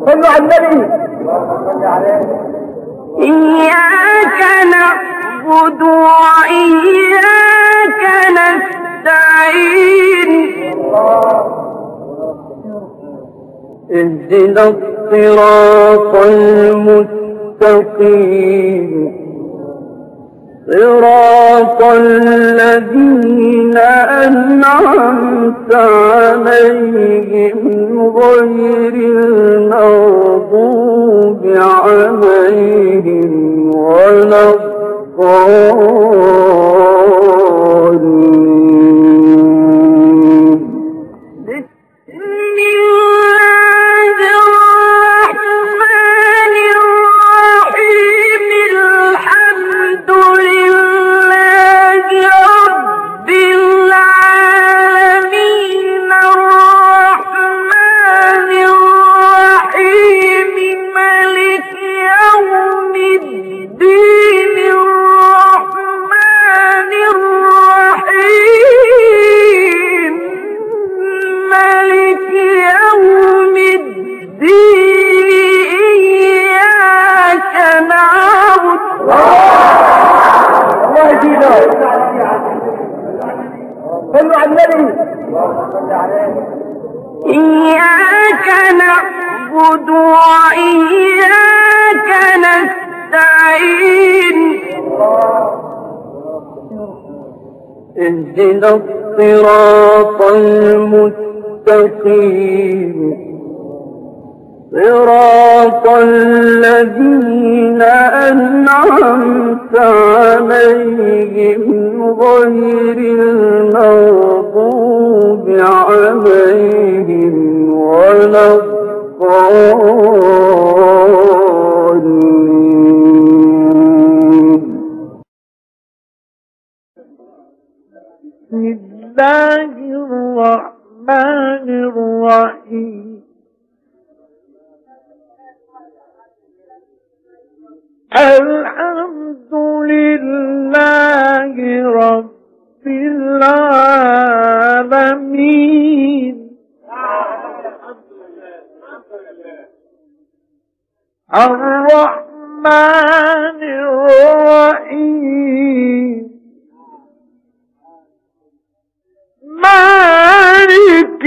صلوا على النبي. إياك نعبد وإياك نستعين اهدنا الصراط المستقيم صراط الذين أنعمت عليهم غير المغضوب عليهم ولا الضالين. إياك نعبد وإياك نستعين اهدنا الصراط المستقيم صراط الذين أنعمت عليهم غير المغضوب عليهم ولا الضالين. بسم الله الرحمن الرحيم. الحمد لله رب العالمين الرحمن الرحيم مالك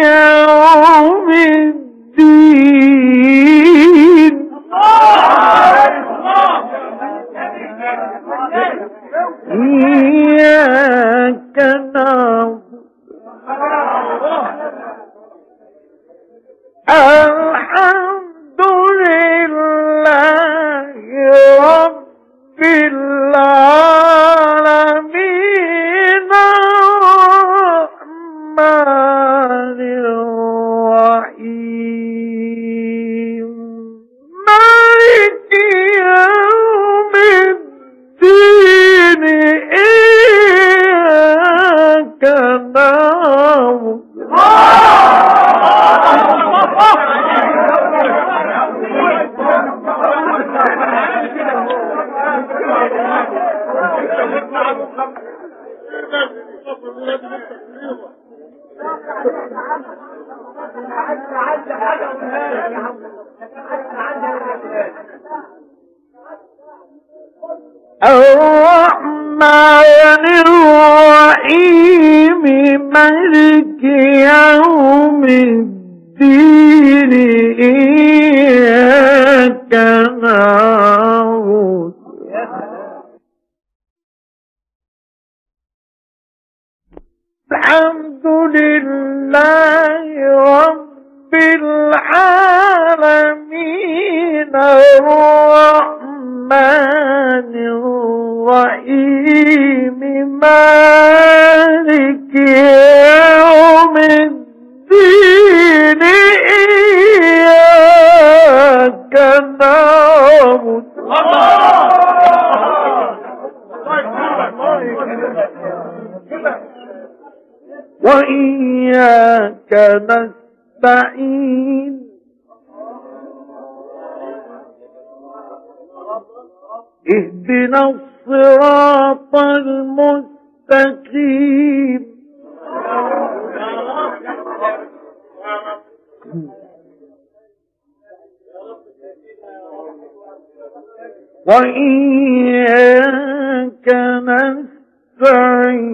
يوم الدين إياك نعبد الحمد لله رب العالمين الرحمن الرحيم مالك يوم الدين إياك نعبد الرحمن الرحيم مالك يوم الدين إياك نعبد الحمد لله رب العالمين الرحمن وإياك نستعين اهدنا الصراط المستقيم وإياك نستعين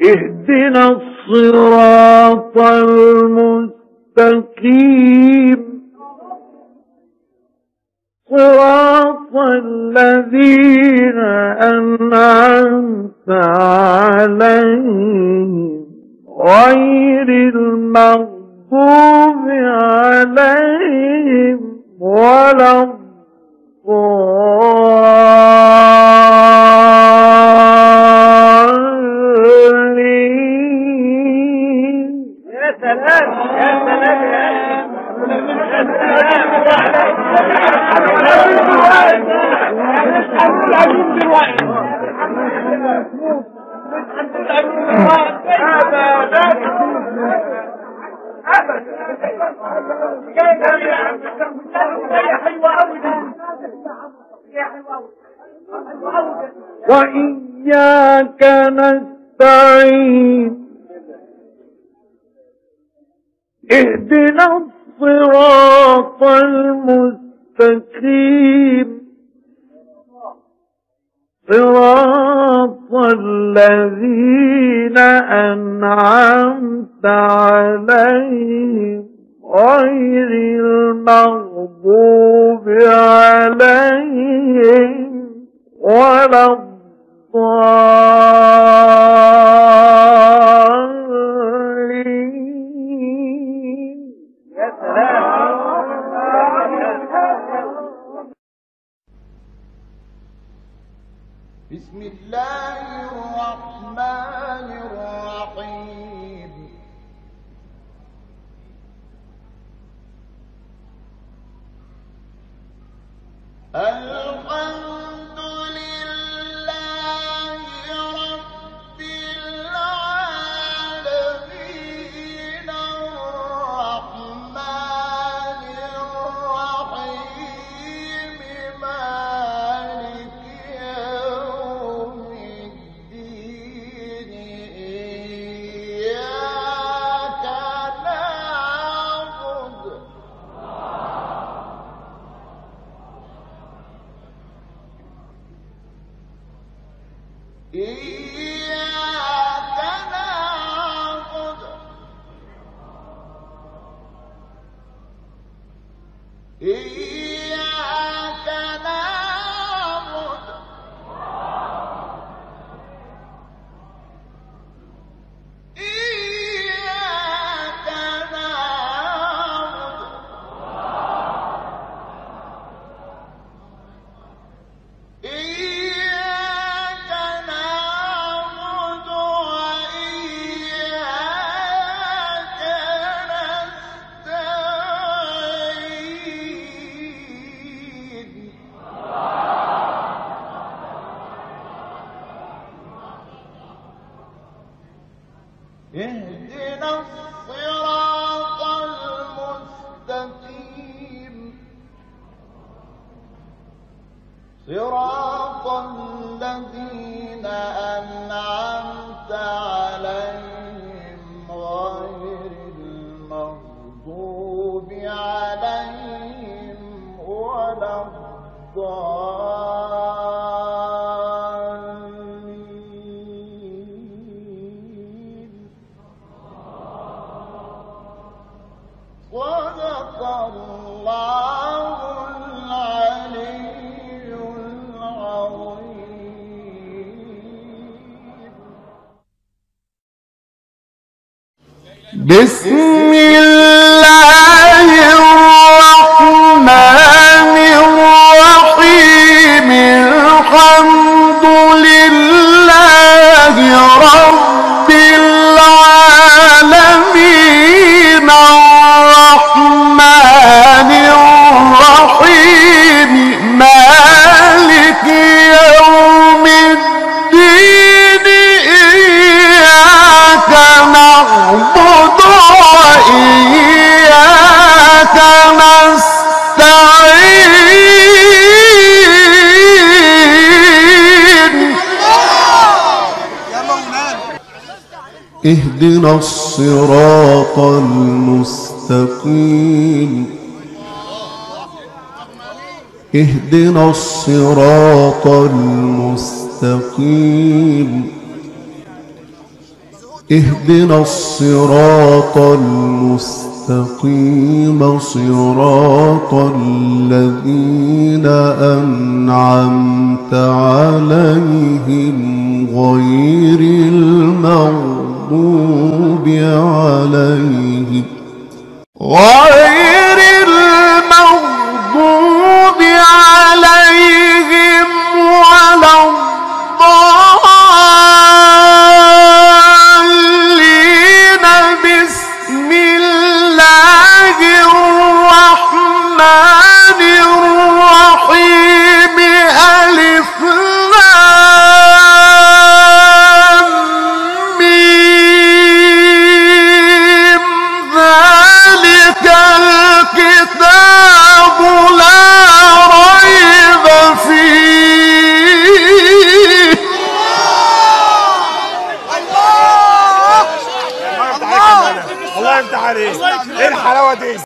اهدنا الصراط المستقيم صراط الذين أنعمت عليهم غير المغضوب عليهم ولا الضالين. يا سلام يا سلام وإياك نستعين اهدنا الصراط المستقيم صراط الذين أنعمت عليهم غير المغضوب عليهم ولا الضالين. يا سلام. بسم الله الرحمن الرحيم. الحمد لله رب العالمين الرحمن الرحيم مالك يوم الدين إياك نعبد إياك نعبد إياك نعبد إياك نعبد إياك نعبد وإياك نستعين اهدنا الصراط المستقيم صراط الذين أنعمت عليهم غير المغضوب عليهم ولا الضالين. صدق الله العلي العظيم. بسم الله الرحمن الرحيم. الحمد لله رب العالمين الرحمن الرحيم مالك يوم الدين اهدنا الصراط المستقيم اهدنا الصراط المستقيم اهدنا الصراط المستقيم صراط الذين أنعمت عليهم غير المغضوب عليهم ولا الضالين. بسم الله الرحمن الرحيم. ألف لام ميم. ذلك الكتاب لا ريب فيه. الله يفتح عليك. ايه الحلاوه دي؟